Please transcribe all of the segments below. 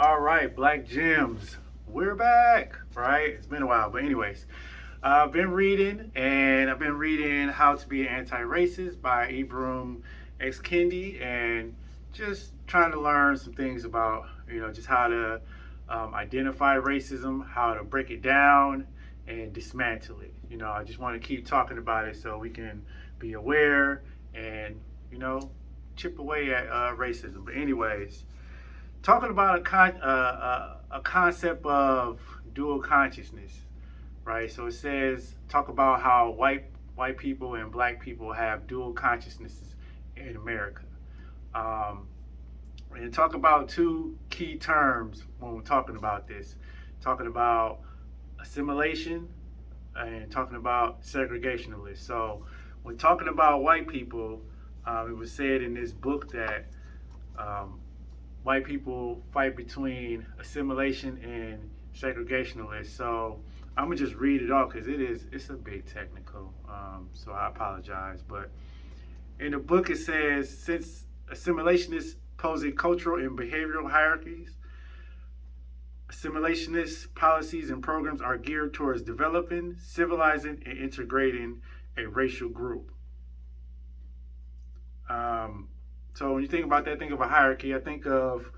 All right, Black Gems, we're back, right? It's been a while, but anyways, I've been reading How to Be an Anti-Racist by Ibram X. Kendi, and just trying to learn some things about, just how to identify racism, how to break it down, and dismantle it. I just want to keep talking about it so we can be aware and, you know, chip away at racism. But anyways, talking about a concept of dual consciousness, right? So it says talk about how white people and black people have dual consciousnesses in America, um, and talk about two key terms when we're talking about this, talking about assimilation and talking about segregationalists. So when talking about white people, it was said in this book that um, white people fight between assimilation and segregationalists. So I'm gonna just read it off because it's a bit technical. So I apologize. But in the book it says since assimilationists posing cultural and behavioral hierarchies, assimilationist policies and programs are geared towards developing, civilizing, and integrating a racial group. Um, so when you think about that, think of a hierarchy. I think of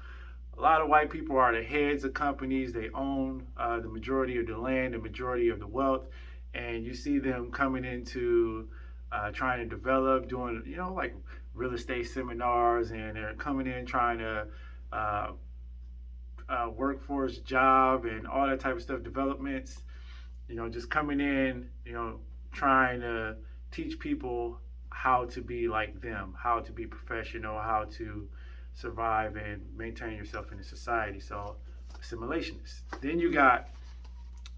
a lot of white people are the heads of companies. They own the majority of the land, the majority of the wealth, and you see them coming into trying to develop, doing like real estate seminars, and they're coming in trying to uh, workforce job and all that type of stuff, developments. Just coming in, trying to teach people how to be like them, how to be professional, how to survive and maintain yourself in a society. So, assimilationists. Then you got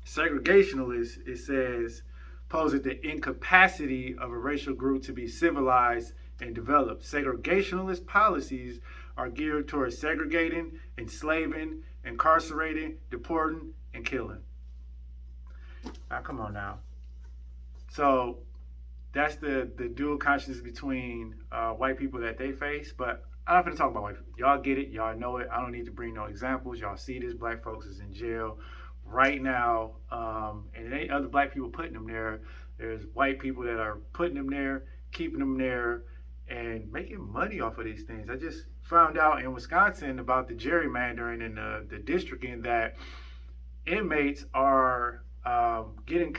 segregationalists. It says poses the incapacity of a racial group to be civilized and developed. Segregationalist policies are geared towards segregating, enslaving, incarcerating, deporting, and killing. Now, come on now. So that's the dual consciousness between white people that they face. But I'm not going to talk about white people. Y'all get it. Y'all know it. I don't need to bring no examples. Y'all see this. Black folks is in jail right now. And it ain't other black people putting them there. There's white people that are putting them there, keeping them there, and making money off of these things. I just found out in Wisconsin about the gerrymandering and the districting that inmates are getting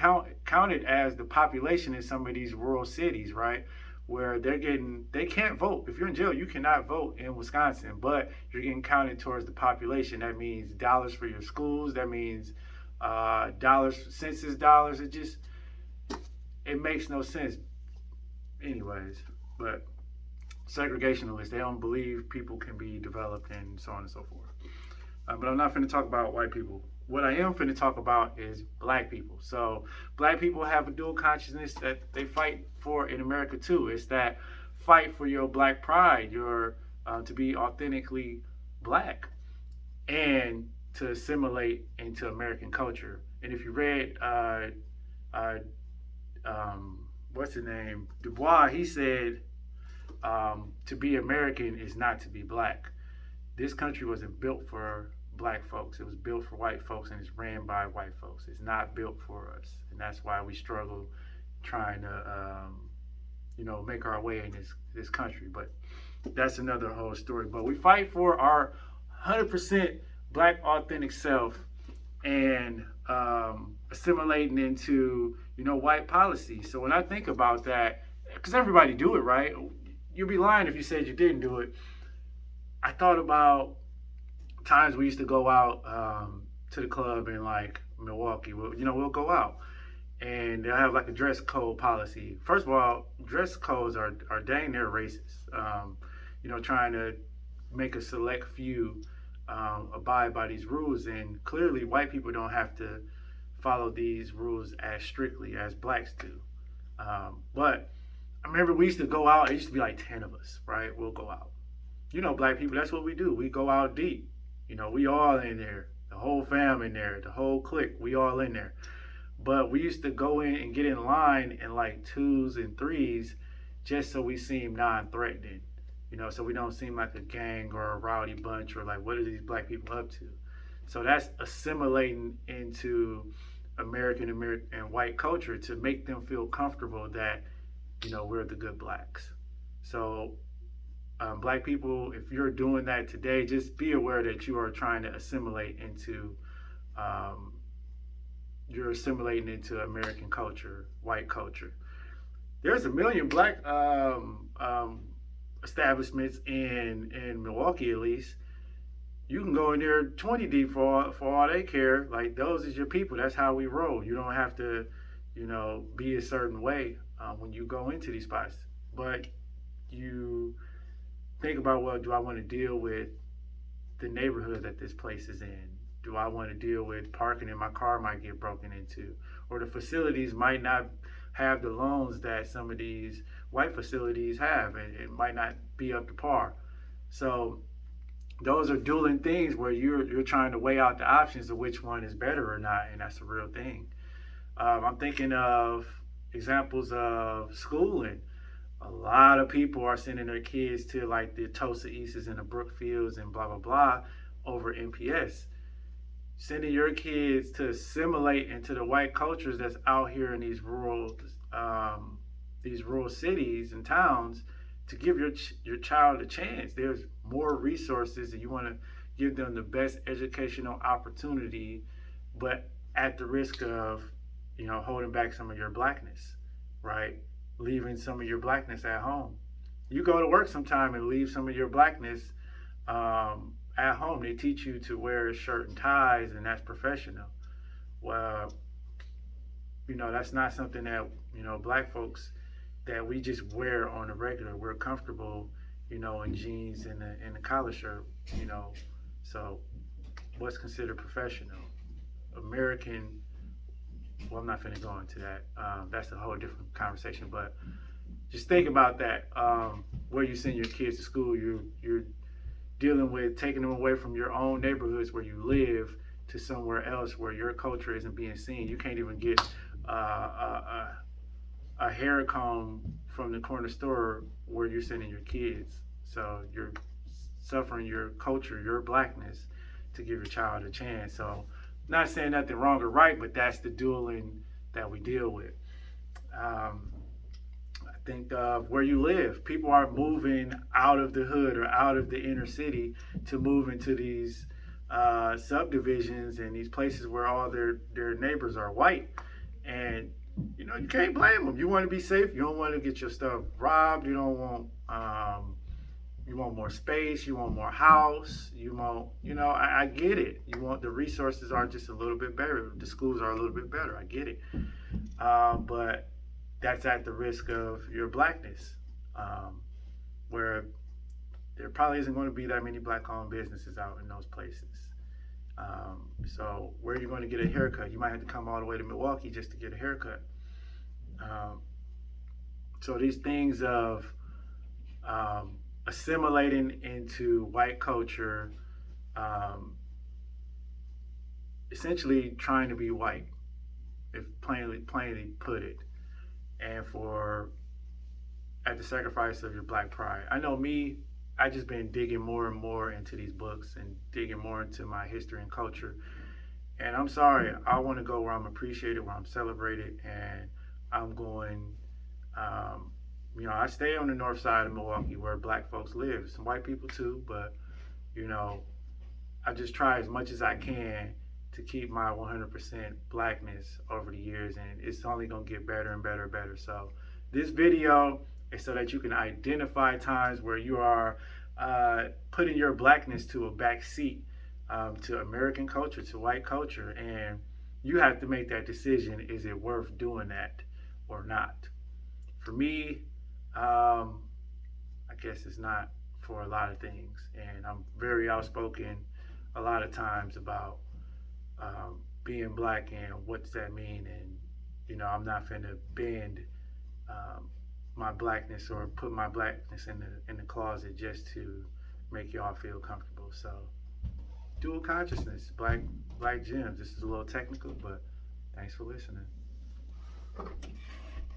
counted as the population in some of these rural cities, right? Where they can't vote. If you're in jail, you cannot vote in Wisconsin, but you're getting counted towards the population. That means dollars for your schools. That means dollars, census dollars. It makes no sense. Anyways, but segregationalists, they don't believe people can be developed and so on and so forth. But I'm not going to talk about white people. What I am going to talk about is black people. So black people have a dual consciousness that they fight for in America too. It's that fight for your black pride, your to be authentically black, and to assimilate into American culture. And if you read, what's his name, Du Bois, he said, to be American is not to be black. This country wasn't built for black folks. It was built for white folks, and it's ran by white folks. It's not built for us, and that's why we struggle trying to, make our way in this country. But that's another whole story. But we fight for our 100% black authentic self and assimilating into white policy. So when I think about that, because everybody do it, right? You'd be lying if you said you didn't do it. I thought about times we used to go out to the club in like Milwaukee. We'll go out and they'll have like a dress code policy. First of all, dress codes are dang near racist. Trying to make a select few abide by these rules, and clearly white people don't have to follow these rules as strictly as blacks do. But I remember we used to go out. It used to be like 10 of us, right? We'll go out. Black people, that's what we do. We go out deep. We all in there. The whole fam in there. The whole clique. We all in there. But we used to go in and get in line in like twos and threes just so we seem non-threatening. so we don't seem like a gang or a rowdy bunch or like what are these black people up to. So that's assimilating into American and white culture to make them feel comfortable that we're the good blacks. So black people, if you're doing that today, just be aware that you are trying to assimilate into um, you're assimilating into American culture, white culture. There's a million black establishments in Milwaukee, at least. You can go in there 20 deep for all they care. Like those is your people. That's how we roll. You don't have to, be a certain way when you go into these spots. But you think about, well, do I want to deal with the neighborhood that this place is in? Do I want to deal with parking in my car might get broken into? Or the facilities might not have the loans that some of these white facilities have, and it might not be up to par. So those are dueling things where you're trying to weigh out the options of which one is better or not, and that's a real thing. I'm thinking of examples of schooling. A lot of people are sending their kids to like the Tosa Easts and the Brookfields and blah blah blah over NPS. Sending your kids to assimilate into the white cultures that's out here in these rural cities and towns to give your child a chance. There's more resources, and you want to give them the best educational opportunity, but at the risk of holding back some of your blackness, right? Leaving some of your blackness at home. You go to work sometime and leave some of your blackness at home. They teach you to wear a shirt and ties, and that's professional. Well, that's not something that black folks that we just wear on a regular. We're comfortable, in jeans and a collar shirt, So, what's considered professional? American. Well, I'm not going to go into that. That's a whole different conversation. But just think about that. Where you send your kids to school, you're dealing with taking them away from your own neighborhoods where you live to somewhere else where your culture isn't being seen. You can't even get a hair comb from the corner store where you're sending your kids. So you're suffering your culture, your blackness, to give your child a chance. So not saying nothing wrong or right, but that's the dueling that we deal with. I think of where you live. People are moving out of the hood or out of the inner city to move into these subdivisions and these places where all their neighbors are white. And you can't blame them. You want to be safe. You don't want to get your stuff robbed. You don't want you want more space. You want more house. You want, I get it. You want the resources are just a little bit better. The schools are a little bit better. I get it. But that's at the risk of your blackness, where there probably isn't going to be that many black-owned businesses out in those places. So where are you going to get a haircut? You might have to come all the way to Milwaukee just to get a haircut. So these things of assimilating into white culture, essentially trying to be white, if plainly put it, and at the sacrifice of your black pride. I know me, I just been digging more and more into these books and digging more into my history and culture. And I'm sorry, I want to go where I'm appreciated, where I'm celebrated, and I'm going. I stay on the north side of Milwaukee where black folks live. Some white people too, but I just try as much as I can to keep my 100% blackness over the years, and it's only gonna get better and better and better. So this video is so that you can identify times where you are putting your blackness to a back seat to American culture, to white culture, and you have to make that decision. Is it worth doing that or not? For me, I guess it's not for a lot of things, and I'm very outspoken a lot of times about being black and what does that mean, and I'm not finna bend my blackness or put my blackness in the closet just to make y'all feel comfortable. So dual consciousness, black gems. This is a little technical, but thanks for listening.